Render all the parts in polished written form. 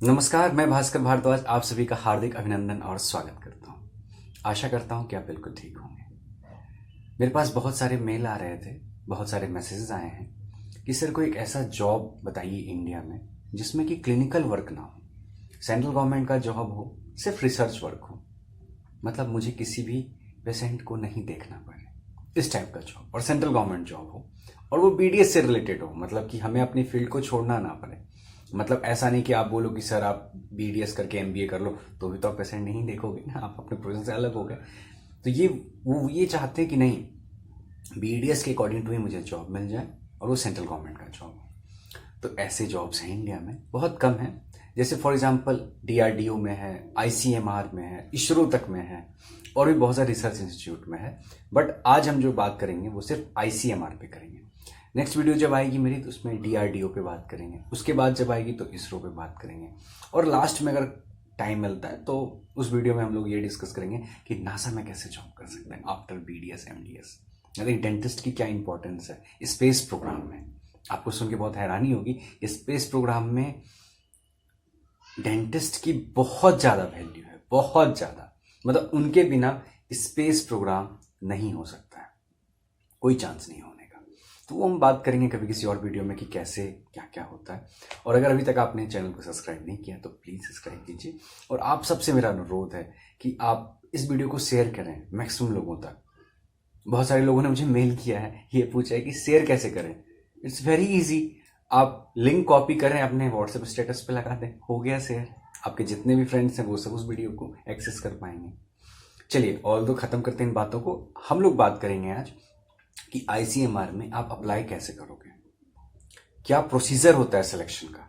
नमस्कार, मैं भास्कर भारद्वाज आप सभी का हार्दिक अभिनंदन और स्वागत करता हूँ। आशा करता हूँ कि आप बिल्कुल ठीक होंगे। मेरे पास बहुत सारे मेल आ रहे थे, बहुत सारे मैसेजेस आए हैं कि सर कोई एक ऐसा जॉब बताइए इंडिया में जिसमें कि क्लिनिकल वर्क ना हो, सेंट्रल गवर्नमेंट का जॉब हो, सिर्फ रिसर्च वर्क हो, मतलब मुझे किसी भी पेशेंट को नहीं देखना पड़े, इस टाइप का जॉब, और सेंट्रल गवर्नमेंट जॉब हो और वो बीडीएस से रिलेटेड हो, मतलब कि हमें अपनी फील्ड को छोड़ना ना पड़े। मतलब ऐसा नहीं कि आप बोलो कि सर आप बीडीएस करके एमबीए कर लो तो भी तो आप पेशेंट नहीं देखोगे ना, आप अपने प्रोफेशन से अलग हो गए। तो वो ये चाहते हैं कि नहीं, बीडीएस के अकॉर्डिंग टू ही मुझे जॉब मिल जाए और वो सेंट्रल गवर्नमेंट का जॉब हो। तो ऐसे जॉब्स हैं इंडिया में, बहुत कम हैं। जैसे फॉर एग्जांपल डीआरडीओ में है, आईसीएमआर में है, इसरो तक में है और भी बहुत सारे रिसर्च इंस्टीट्यूट में है। बट आज हम जो बात करेंगे वो सिर्फ आईसीएमआर पे करेंगे। नेक्स्ट वीडियो जब आएगी मेरी तो उसमें डीआरडीओ पे बात करेंगे, उसके बाद जब आएगी तो इसरो पे बात करेंगे, और लास्ट में अगर टाइम मिलता है तो उस वीडियो में हम लोग ये डिस्कस करेंगे कि नासा में कैसे जॉब कर सकते हैं आफ्टर बीडीएस एमडीएस। यानी डेंटिस्ट की क्या इंपॉर्टेंस है स्पेस प्रोग्राम में। आपको सुन के बहुत हैरानी होगी, स्पेस प्रोग्राम में डेंटिस्ट की बहुत ज़्यादा वैल्यू है, बहुत ज़्यादा। मतलब उनके बिना स्पेस प्रोग्राम नहीं हो सकता है, कोई चांस नहीं होने का। तो वो हम बात करेंगे कभी किसी और वीडियो में कि कैसे क्या क्या होता है। और अगर अभी तक आपने चैनल को सब्सक्राइब नहीं किया तो प्लीज़ सब्सक्राइब कीजिए। और आप सबसे मेरा अनुरोध है कि आप इस वीडियो को शेयर करें मैक्सिमम लोगों तक। बहुत सारे लोगों ने मुझे मेल किया है, ये पूछा है कि शेयर कैसे करें। इट्स वेरी इजी, आप लिंक कॉपी करें, अपने व्हाट्सएप स्टेटस पे लगा दें, हो गया शेयर। आपके जितने भी फ्रेंड्स हैं वो सब उस वीडियो को एक्सेस कर पाएंगे। चलिए, ऑल दो खत्म करते हैं इन बातों को। हम लोग बात करेंगे आज कि आईसीएमआर में आप अप्लाई कैसे करोगे, क्या प्रोसीजर होता है सिलेक्शन का,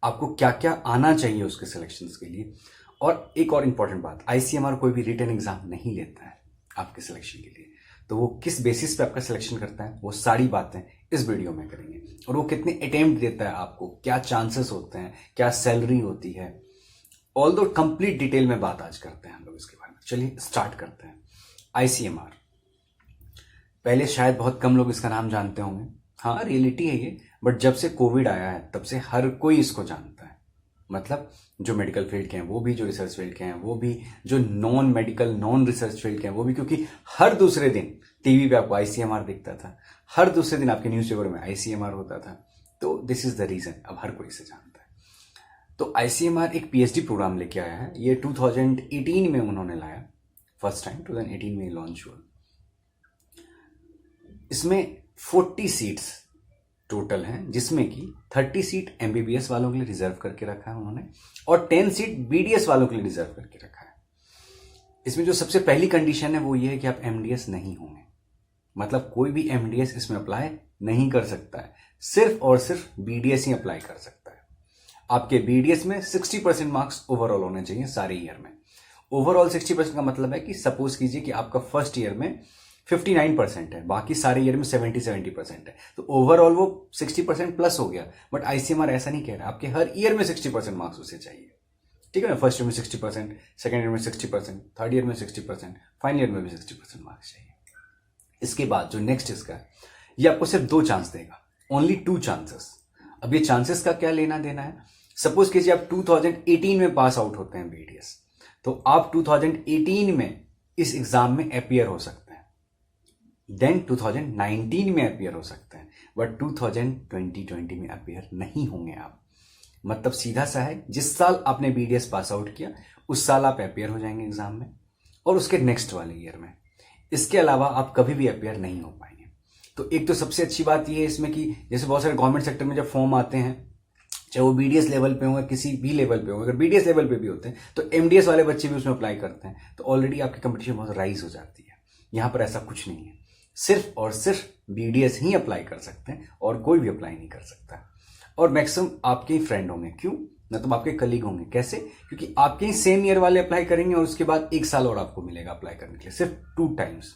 आपको क्या क्या आना चाहिए उसके सिलेक्शन के लिए। और एक और इंपॉर्टेंट बात, आईसीएमआर कोई भी रिटन एग्जाम नहीं लेता है आपके सिलेक्शन के लिए। तो वो किस बेसिस पे आपका सिलेक्शन करता है, वो सारी बातें इस वीडियो में करेंगे। और वो कितने अटेम्प्ट देता है आपको, क्या चांसेस होते हैं, क्या सैलरी होती है, ऑल दो कंप्लीट डिटेल में बात आज करते हैं हम लोग इसके बारे में। चलिए स्टार्ट करते हैं। आईसीएमआर, पहले शायद बहुत कम लोग इसका नाम जानते होंगे, हाँ रियलिटी है ये। बट जब से कोविड आया है तब से हर कोई इसको जानता है। मतलब जो मेडिकल फील्ड के हैं वो भी, जो रिसर्च फील्ड के हैं वो भी, जो non medical non research field के हैं वो भी, क्योंकि हर दूसरे दिन टीवी पे आपको आईसीएमआर दिखता था, हर दूसरे दिन आपके न्यूज़पेपर में आईसीएमआर होता था। तो दिस इज द रीजन, अब हर कोई इसे जानता है। तो आईसीएमआर एक पीएचडी प्रोग्राम लेके आया है, ये 2018 में उन्होंने लाया, फर्स्ट टाइम 2018 में लॉन्च हुआ। इसमें 40 सीट्स टोटल हैं, जिसमें कि 30 सीट एमबीबीएस वालों के लिए रिजर्व करके रखा है उन्होंने, और 10 सीट बीडीएस वालों के लिए रिजर्व करके रखा है। इसमें जो सबसे पहली कंडीशन है वो ये है कि आप एमडीएस नहीं होंगे। मतलब कोई भी एमडीएस इसमें अप्लाई नहीं कर सकता है, सिर्फ और सिर्फ बीडीएस ही अप्लाई कर सकता है। आपके बीडीएस में 60% मार्क्स ओवरऑल होने चाहिए सारे ईयर में। ओवरऑल 60% का मतलब है कि सपोज कीजिए कि आपका फर्स्ट ईयर में 59% है, बाकी सारे ईयर में 70% है, तो ओवरऑल वो 60% प्लस हो गया। बट आईसीएमआर ऐसा नहीं कह रहा, आपके हर ईयर में 60% मार्क्स उसे चाहिए। ठीक है ना, फर्स्ट ईयर में 60%, सेकेंड ईयर में 60%, थर्ड ईयर में 60%, फाइनल ईयर में भी 60% मार्क्स चाहिए। इसके बाद जो नेक्स्ट इसका है, ये आपको सिर्फ 2 चांस देगा, ओनली 2 चांसेस। अब ये चांसेस का क्या लेना देना है, सपोज कीजिए आप 2018 में पास आउट होते हैं बीडीएस, तो आप 2018 में इस एग्जाम में अपियर हो सकते हैं, देन 2019 में अपियर हो सकते हैं, बट 2020 में अपियर नहीं होंगे आप। मतलब सीधा सा है, जिस साल आपने बीडीएस पास आउट किया उस साल आप अपियर हो जाएंगे एग्जाम में, और उसके नेक्स्ट वाले ईयर में। इसके अलावा आप कभी भी अपियर नहीं हो पाएंगे। तो एक तो सबसे अच्छी बात यह है इसमें कि जैसे बहुत सारे गवर्नमेंट सेक्टर में जब फॉर्म आते हैं, चाहे वो बीडीएस लेवल पे हो, किसी भी लेवल पे हो, अगर बीडीएस लेवल पे भी होते हैं तो एमडीएस वाले बच्चे भी उसमें अप्लाई करते हैं, तो ऑलरेडी आपकी कंपटीशन बहुत राइज हो जाती है। यहां पर ऐसा कुछ नहीं है, सिर्फ और सिर्फ बीडीएस ही अप्लाई कर सकते हैं और कोई भी अप्लाई नहीं कर सकता। और मैक्सिमम आपके ही फ्रेंड होंगे, क्यों ना, तो आपके कलीग होंगे। कैसे? क्योंकि आपके ही सेम ईयर वाले अप्लाई करेंगे और उसके बाद 1 साल और आपको मिलेगा अप्लाई करने के लिए, सिर्फ 2 टाइम्स,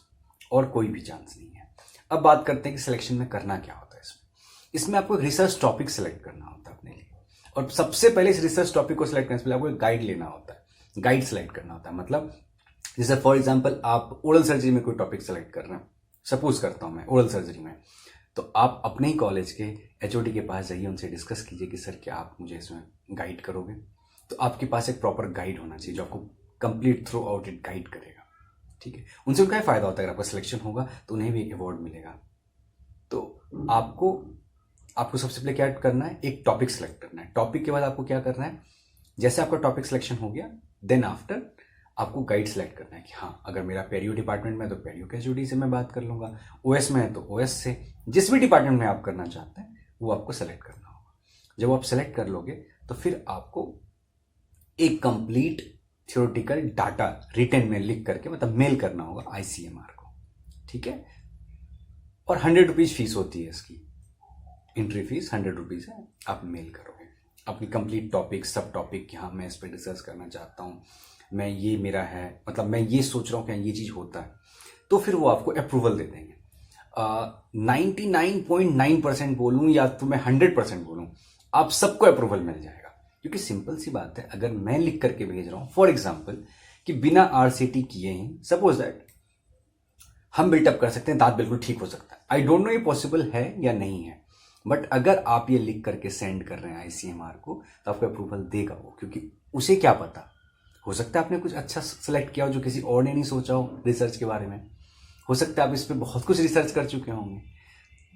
और कोई भी चांस नहीं है। अब बात करते हैं कि सिलेक्शन में करना क्या होता है। इसमें आपको एक रिसर्च टॉपिक सेलेक्ट करना होता है अपने लिए, और सबसे पहले इस रिसर्च टॉपिक को सिलेक्ट करने से पहले आपको एक गाइड लेना होता है, गाइड सेलेक्ट करना होता है। मतलब जैसे फॉर एग्जांपल आप ओरल सर्जरी में कोई टॉपिक सेलेक्ट कर रहे हैं, सपोज करता हूं मैं ओरल सर्जरी में, तो आप अपने ही कॉलेज के एचओडी के पास जाइए, उनसे डिस्कस कीजिए कि सर क्या आप मुझे इसमें गाइड करोगे। तो आपके पास एक प्रॉपर गाइड होना चाहिए जो आपको complete through out it guide करेगा, ठीक है। उनसे उनका फायदा होता है, अगर आपका सिलेक्शन होगा तो उन्हें भी एक अवार्ड मिलेगा। तो आपको सबसे पहले क्या करना है, एक टॉपिक सेलेक्ट करना है। टॉपिक के बाद आपको क्या करना है, जैसे आपका टॉपिक सिलेक्शन हो गया, देन आफ्टर आपको गाइड सेलेक्ट करना है कि हाँ, अगर मेरा पेरियो डिपार्टमेंट में तो पेरियो कैजुअलिटी से मैं बात कर लूंगा, ओएस में है तो ओएस से, जिस भी डिपार्टमेंट में आप करना चाहते हैं वो आपको सेलेक्ट करना होगा। जब आप सेलेक्ट कर लोगे तो फिर आपको एक कंप्लीट थियोरेटिकल डाटा रिटन में लिख करके, मतलब मेल करना होगा आईसीएमआर को, ठीक है। और 100 रुपीज फीस होती है इसकी, एंट्री फीस 100 रुपीज है। आप मेल करोगे अपनी कंप्लीट टॉपिक, सब टॉपिक कि हाँ मैं इस पर रिसर्च करना चाहता हूँ, मैं ये मेरा है, मतलब मैं ये सोच रहा हूँ कि ये चीज़ होता है, तो फिर वो आपको अप्रूवल दे देंगे। 99.9% बोलूँ या तो मैं 100% बोलूँ, आप सबको अप्रूवल मिल जाएगा। क्योंकि सिंपल सी बात है, अगर मैं लिख करके भेज रहा हूँ फॉर एग्जाम्पल कि बिना आरसीटी किए ही सपोज दैट हम बिल्टअप कर सकते हैं, दांत बिल्कुल ठीक हो सकता है। आई डोंट नो ये पॉसिबल है या नहीं है, बट अगर आप ये लिख करके सेंड कर रहे हैं आईसीएमआर को तो आपको अप्रूवल देगा वो, क्योंकि उसे क्या पता, हो सकता है आपने कुछ अच्छा सेलेक्ट किया हो जो किसी और ने नहीं सोचा हो रिसर्च के बारे में, हो सकता है आप इस पर बहुत कुछ रिसर्च कर चुके होंगे।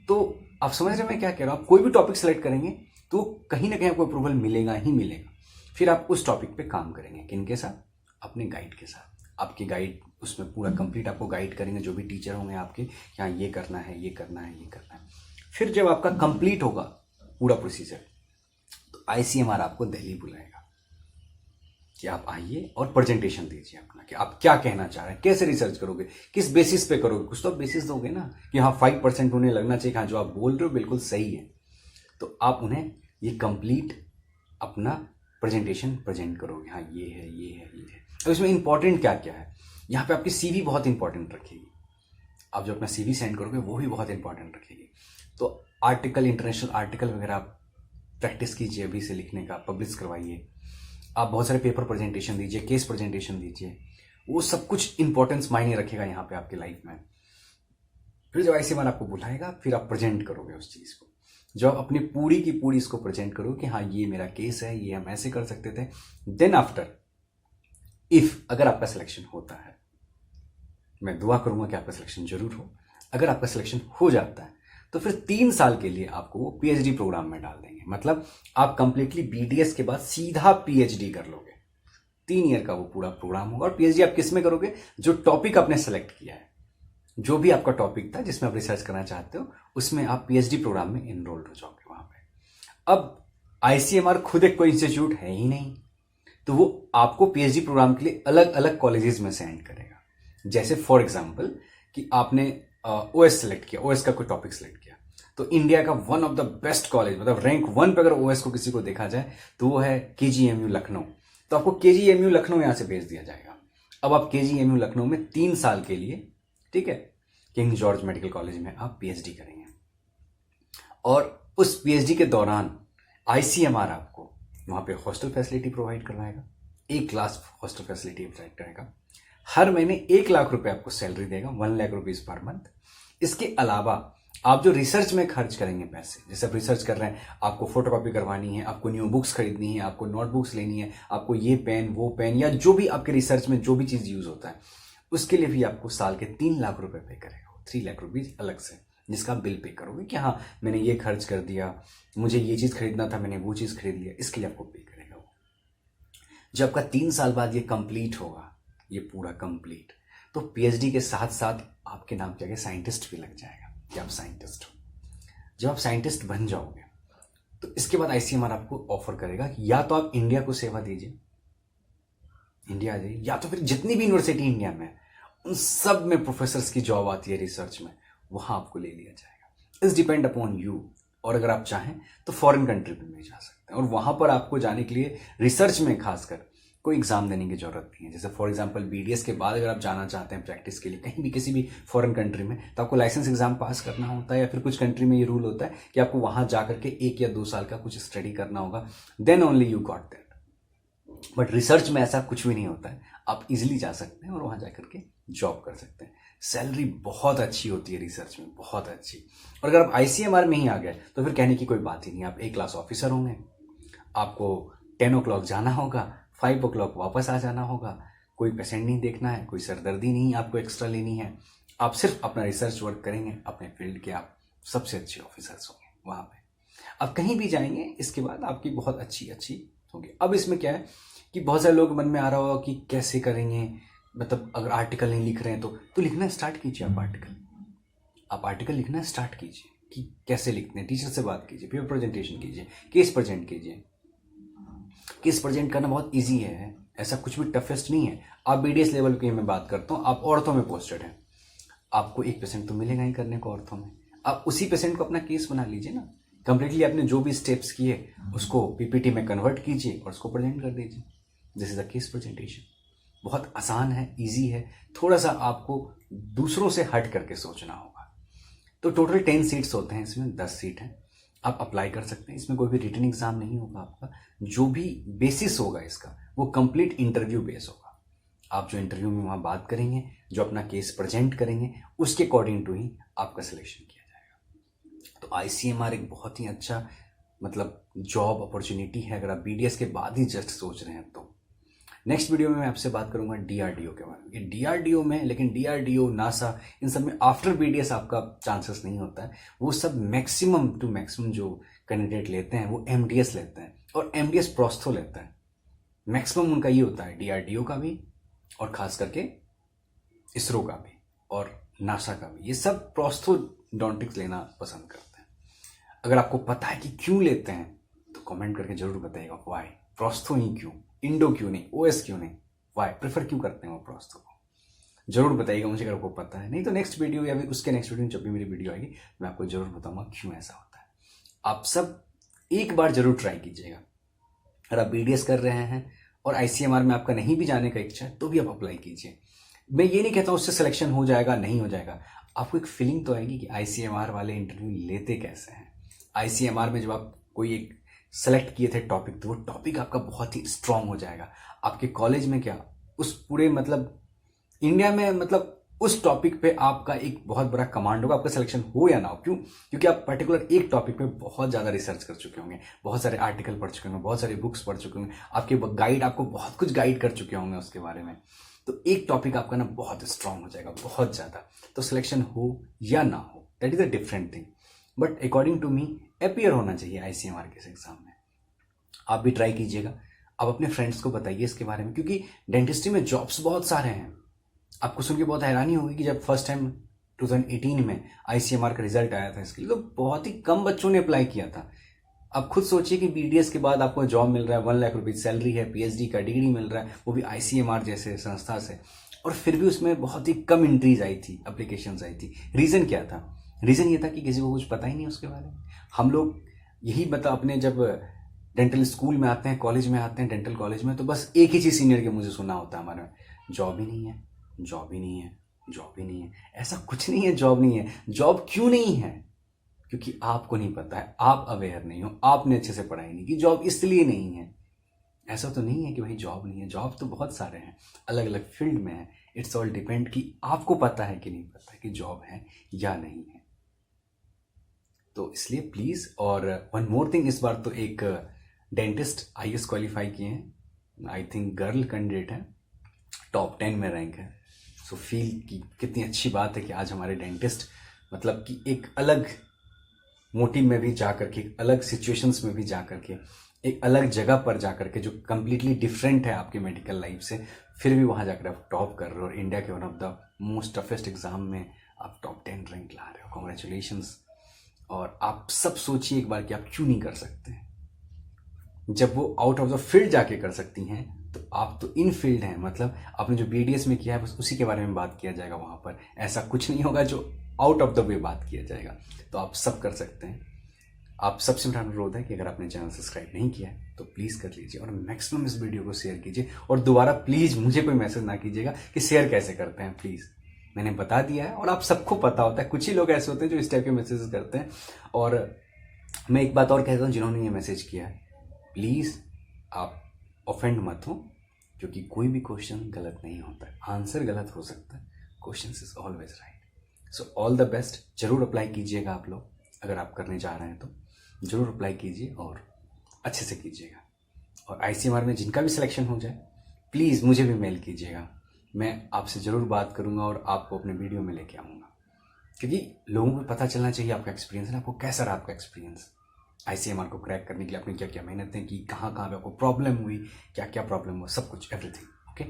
तो आप समझ रहे हैं मैं क्या कह रहा हूँ, आप कोई भी टॉपिक सेलेक्ट करेंगे तो कहीं ना कहीं आपको अप्रूवल मिलेगा ही मिलेगा। फिर आप उस टॉपिक पे काम करेंगे, किनके साथ, अपने गाइड के साथ। आपके गाइड उसमें पूरा कंप्लीट आपको गाइड करेंगे, जो भी टीचर होंगे आपके, यहाँ ये करना है, ये करना है, ये करना है। फिर जब आपका कंप्लीट होगा पूरा प्रोसीजर तो आईसीएमआर आपको दिल्ली बुलाएगा कि आप आइए और प्रेजेंटेशन दीजिए अपना, कि आप क्या कहना चाह रहे हैं, कैसे रिसर्च करोगे, किस बेसिस पे करोगे। कुछ तो बेसिस दोगे ना कि हाँ 5% उन्हें लगना चाहिए कि हाँ जो आप बोल रहे हो बिल्कुल सही है। तो आप उन्हें ये कंप्लीट अपना प्रेजेंटेशन प्रेजेंट करोगे, हाँ ये है, ये है, ये है। अब इसमें इंपॉर्टेंट क्या क्या है, यहाँ पे आपकी सीवी बहुत इंपॉर्टेंट रखेगी। आप जो अपना सीवी सेंड करोगे वो भी बहुत इंपॉर्टेंट रखेगी। तो आर्टिकल, इंटरनेशनल आर्टिकल वगैरह आप प्रैक्टिस कीजिए अभी से लिखने का, पब्लिश करवाइए। आप बहुत सारे पेपर प्रेजेंटेशन दीजिए, केस प्रेजेंटेशन दीजिए, वो सब कुछ इंपॉर्टेंस मायने रखेगा यहाँ पे आपकी लाइफ में। फिर जब आईसीएमआर आपको बुलाएगा फिर आप प्रेजेंट करोगे उस चीज़ को, जब अपनी पूरी की पूरी इसको प्रेजेंट करो कि हाँ ये मेरा केस है, ये हम ऐसे कर सकते थे। देन आफ्टर इफ अगर आपका सिलेक्शन होता है, मैं दुआ करूंगा कि आपका सिलेक्शन जरूर हो, अगर आपका सिलेक्शन हो जाता है तो फिर 3 साल के लिए आपको वो पीएचडी प्रोग्राम में डाल देंगे। मतलब आप कंप्लीटली बीडीएस के बाद सीधा पीएचडी कर लोगे। 3 ईयर का वो पूरा प्रोग्राम होगा। और पीएचडी आप किस में करोगे, जो टॉपिक आपने सेलेक्ट किया है, जो भी आपका टॉपिक था जिसमें आप रिसर्च करना चाहते हो, उसमें आप पीएचडी प्रोग्राम में एनरोल हो जाओगे वहां पे। अब आईसीएमआर खुद एक कोई इंस्टीट्यूट है ही नहीं, तो वो आपको पीएचडी प्रोग्राम के लिए अलग अलग कॉलेजेस में सेंड करेगा। जैसे फॉर एग्जाम्पल कि आपने ओएस सेलेक्ट किया, ओएस का कोई टॉपिक सेलेक्ट किया, तो इंडिया का one of the best college, मतलब रैंक 1 पे अगर ओएस को किसी को देखा जाए तो वो है केजीएमयू लखनऊ। तो आपको केजीएमयू लखनऊ यहां से भेज दिया जाएगा। अब आप केजीएमयू लखनऊ में 3 साल के लिए, ठीक है, किंग जॉर्ज मेडिकल कॉलेज में आप पीएचडी करेंगे। और उस पीएचडी के दौरान आईसीएमआर आपको वहां पे हॉस्टल फैसिलिटी प्रोवाइड करवाएगा, 1 क्लास हॉस्टल फैसिलिटी प्रोवाइड करेगा। हर महीने 1 लाख रुपए आपको सैलरी देगा, 1 लाख रुपीज पर मंथ। इसके अलावा आप जो रिसर्च में खर्च करेंगे पैसे, जैसे आप रिसर्च कर रहे हैं, आपको फोटोकॉपी करवानी है, आपको न्यू बुक्स खरीदनी है, आपको नोटबुक्स लेनी है, आपको ये पेन वो पेन, या जो भी आपके रिसर्च में जो भी चीज यूज होता है, उसके लिए भी आपको साल के 3 लाख रुपए पे करेगा। 3 लाख रुपीज अलग से, जिसका आप बिल पे करोगे कि हाँ मैंने ये खर्च कर दिया, मुझे ये चीज खरीदना था, मैंने वो चीज खरीद लिया, इसके लिए आपको पे करेगा वो। जब आपका 3 साल बाद ये कंप्लीट होगा, ये पूरा कंप्लीट, तो पीएचडी के साथ साथ आपके नाम के आगे साइंटिस्ट भी लग जाएगा कि आप साइंटिस्ट हो। जब आप साइंटिस्ट बन जाओगे तो इसके बाद आईसीएमआर आपको ऑफर करेगा कि या तो आप इंडिया को सेवा दीजिए, इंडिया आ जाइए, या तो फिर जितनी भी यूनिवर्सिटी इंडिया में उन सब में प्रोफेसर्स की जॉब आती है रिसर्च में, वहां आपको ले लिया जाएगा। It's depend upon you. और अगर आप चाहें तो फॉरेन कंट्री में भी जा सकते हैं, और वहां पर आपको जाने के लिए रिसर्च में खासकर कोई एग्जाम देने की जरूरत नहीं है। जैसे फॉर एग्जांपल बीडीएस के बाद अगर आप जाना चाहते हैं प्रैक्टिस के लिए कहीं भी किसी भी फॉरेन कंट्री में, तो आपको लाइसेंस एग्जाम पास करना होता है, या फिर कुछ कंट्री में ये रूल होता है कि आपको वहां जाकर के 1 या 2 साल का कुछ स्टडी करना होगा, then only you got that. But research में ऐसा कुछ भी नहीं होता है, आप इजिली जा सकते हैं और वहां जाकर के जॉब कर सकते हैं। सैलरी बहुत अच्छी होती है रिसर्च में, बहुत अच्छी। और अगर आप आईसीएमआर में ही आ गए तो फिर कहने की कोई बात ही नहीं। आप 1 क्लास ऑफिसर होंगे, आपको 10 o'clock जाना होगा, 5 o'clock वापस आ जाना होगा। कोई पेशेंट नहीं देखना है, कोई सरदर्दी नहीं आपको एक्स्ट्रा लेनी है। आप सिर्फ अपना रिसर्च वर्क करेंगे, अपने फील्ड के आप सबसे अच्छे ऑफिसर्स होंगे वहाँ पे। अब कहीं भी जाएंगे इसके बाद आपकी बहुत अच्छी होगी। अब इसमें क्या है कि बहुत सारे लोग मन में आ रहा होगा कि कैसे करेंगे, मतलब अगर आर्टिकल नहीं लिख रहे हैं तो लिखना स्टार्ट कीजिए। आप आर्टिकल लिखना स्टार्ट कीजिए कि कैसे लिखते हैं। टीचर से बात कीजिए, पेपर प्रेजेंटेशन कीजिए, केस प्रेजेंट कीजिए। केस प्रेजेंट करना बहुत ईजी है, ऐसा कुछ भी टफेस्ट नहीं है। आप बीडीएस लेवल की मैं बात करता हूँ, आप औरतों में पोस्टेड हैं, आपको 1% तो मिलेगा ही करने को औरतों में। आप उसी पेशेंट को अपना केस बना लीजिए ना, कंप्लीटली आपने जो भी स्टेप्स किए उसको पीपीटी में कन्वर्ट कीजिए और उसको प्रेजेंट कर दीजिए। This is a case presentation. बहुत आसान है, इजी है, थोड़ा सा आपको दूसरों से हट करके सोचना होगा। तो टोटल 10 सीट्स होते हैं, इसमें 10 सीट हैं। आप अप्लाई कर सकते हैं। इसमें कोई भी रिटन एग्जाम नहीं होगा आपका। जो भी बेसिस होगा इसका वो कंप्लीट इंटरव्यू बेस होगा। आप जो इंटरव्यू में वहाँ बात करेंगे, जो अपना केस प्रेजेंट करेंगे, उसके अकॉर्डिंग टू ही आपका सिलेक्शन किया जाएगा। तो आईसीएमआर एक बहुत ही अच्छा मतलब जॉब अपॉर्चुनिटी है अगर आप बीडीएस के बाद ही जस्ट सोच रहे हैं तो। नेक्स्ट वीडियो में मैं आपसे बात करूंगा डीआरडीओ के बारे में। ये डीआरडीओ में, लेकिन डीआरडीओ, नासा, इन सब में आफ्टर बीडीएस आपका चांसेस नहीं होता है। वो सब मैक्सिमम टू मैक्सिमम जो कैंडिडेट लेते हैं वो एमडीएस लेते हैं, और एमडीएस प्रोस्थो लेता है। मैक्सिमम उनका ये होता है, डीआरडीओ का भी और खास करके इसरो का भी और नासा का भी। ये सब प्रोस्थोडोंटिक्स लेना पसंद करते हैं। अगर आपको पता है कि क्यों लेते हैं तो कमेंट करके जरूर बताइएगा वाई। प्रोस्थो ही क्यों, इंडो क्यों नहीं, ओएस क्यों नहीं, वाई प्रेफर क्यों करते हैं वो प्रोस्थो को, जरूर बताइएगा मुझे अगर आपको पता है। नहीं तो नेक्स्ट वीडियो या फिर उसके नेक्स्ट वीडियो में जब भी मेरी वीडियो आएगी मैं आपको जरूर बताऊंगा क्यों ऐसा होता है। आप सब एक बार जरूर ट्राई कीजिएगा। अगर आप बीडीएस कर रहे हैं और आईसीएमआर में आपका नहीं भी जाने का इच्छा है तो भी आप अप्लाई कीजिए। मैं ये नहीं कहता उससे सिलेक्शन हो जाएगा, नहीं हो जाएगा। आपको एक फीलिंग तो आएगी कि आईसीएमआर वाले इंटरव्यू लेते कैसे हैं। आईसीएमआर में जब आप कोई एक सेलेक्ट किए थे टॉपिक, तो वो टॉपिक आपका बहुत ही स्ट्रांग हो जाएगा। आपके कॉलेज में क्या, उस पूरे मतलब इंडिया में, मतलब उस टॉपिक पे आपका एक बहुत बड़ा कमांड होगा। आपका सिलेक्शन हो या ना हो, क्यों? क्योंकि आप पर्टिकुलर एक टॉपिक पे बहुत ज़्यादा रिसर्च कर चुके होंगे, बहुत सारे आर्टिकल पढ़ चुके होंगे, बहुत सारे बुक्स पढ़ चुके होंगे, आपके गाइड आपको बहुत कुछ गाइड कर चुके होंगे उसके बारे में। तो एक टॉपिक आपका ना बहुत स्ट्रांग हो जाएगा, बहुत ज़्यादा। तो सिलेक्शन हो या ना हो, that is a different thing, but according to me appear होना चाहिए आईसीएमआर के एग्जाम में। आप भी ट्राई कीजिएगा, आप अपने फ्रेंड्स को बताइए इसके बारे में, क्योंकि डेंटिस्ट्री में जॉब्स बहुत सारे हैं। आपको सुन के बहुत हैरानी होगी कि जब फर्स्ट टाइम 2018 में आईसीएमआर का रिजल्ट आया था इसके लिए, तो बहुत ही कम बच्चों ने अप्लाई किया था। अब खुद सोचिए कि बीडीएस के बाद आपको जॉब मिल रहा है, 1 लाख रुपए सैलरी है, पीएचडी का डिग्री मिल रहा है, वो भी आईसीएमआर जैसे संस्था से, और फिर भी उसमें बहुत ही कम एंट्रीज आई थी, एप्लीकेशंस आई थी। रीजन क्या था? रीजन ये था कि किसी को कुछ पता ही नहीं उसके बारे में। हम लोग यही बता, अपने जब डेंटल स्कूल में आते हैं, कॉलेज में आते हैं, डेंटल कॉलेज में, तो बस एक ही चीज सीनियर के मुझे सुना होता है हमारे में, जॉब ही नहीं है, जॉब ही नहीं है, जॉब ही नहीं है। ऐसा कुछ नहीं है, जॉब नहीं है। जॉब क्यों नहीं है? क्योंकि आपको नहीं पता है, आप अवेयर नहीं हो, आपने अच्छे से पढ़ाई नहीं की। जॉब इसलिए नहीं है। ऐसा तो नहीं है कि भाई जॉब नहीं है, जॉब तो बहुत सारे हैं, अलग अलग फील्ड में है। इट्स ऑल डिपेंड कि आपको पता है कि नहीं पता है कि जॉब है या नहीं है। तो इसलिए प्लीज, और वन मोर थिंग, इस बार तो एक डेंटिस्ट आईएएस क्वालिफाई किए हैं, आई थिंक गर्ल कैंडिडेट है, टॉप 10 में रैंक है। सो फील की कितनी अच्छी बात है कि आज हमारे डेंटिस्ट मतलब कि एक अलग मोटिव में भी जा करके, एक अलग सिचुएशंस में भी जा करके, एक अलग जगह पर जा करके, जो कम्प्लीटली डिफरेंट है आपके मेडिकल लाइफ से, फिर भी वहाँ जाकर आप टॉप कर रहे हो और इंडिया के one of the most toughest exam में आप टॉप 10 रैंक ला रहे हो। कॉन्ग्रेचुलेशंस। और आप सब सोचिए एक बार कि आप क्यों नहीं कर सकते। जब वो आउट ऑफ द फील्ड जाके कर सकती हैं तो आप तो इन फील्ड हैं, मतलब आपने जो बीडीएस में किया है बस उसी के बारे में बात किया जाएगा वहाँ पर। ऐसा कुछ नहीं होगा जो आउट ऑफ द वे बात किया जाएगा। तो आप सब कर सकते हैं। आप सबसे मेरा अनुरोध है कि अगर आपने चैनल सब्सक्राइब नहीं किया है तो प्लीज़ कर लीजिए और मैक्सिमम इस वीडियो को शेयर कीजिए। और दोबारा प्लीज़ मुझे कोई मैसेज ना कीजिएगा कि शेयर कैसे करते हैं, प्लीज़। मैंने बता दिया है और आप सबको पता होता है। कुछ ही लोग ऐसे होते हैं जो इस टाइप के मैसेज करते हैं। और मैं एक बात और कहता हूँ, जिन्होंने ये मैसेज किया है, प्लीज़ आप ऑफेंड मत हो, क्योंकि कोई भी क्वेश्चन गलत नहीं होता है। आंसर गलत हो सकता है, question is always right. So all the best. जरूर अप्लाई कीजिएगा आप लोग, अगर आप करने जा रहे हैं तो जरूर अप्लाई कीजिए और अच्छे से कीजिएगा। और आईसीएमआर में जिनका भी सिलेक्शन हो जाए प्लीज़ मुझे भी मेल कीजिएगा, मैं आपसे ज़रूर बात करूँगा और आपको अपने वीडियो में लेके आऊँगा, क्योंकि लोगों को पता चलना चाहिए आपका एक्सपीरियंस है ना, आपको कैसा रहा आपका एक्सपीरियंस आईसीएमआर को क्रैक करने के लिए, आपने क्या क्या मेहनतें की, कहाँ कहाँ पे आपको प्रॉब्लम हुई, क्या क्या प्रॉब्लम हुआ, सब कुछ एवरीथिंग। ओके।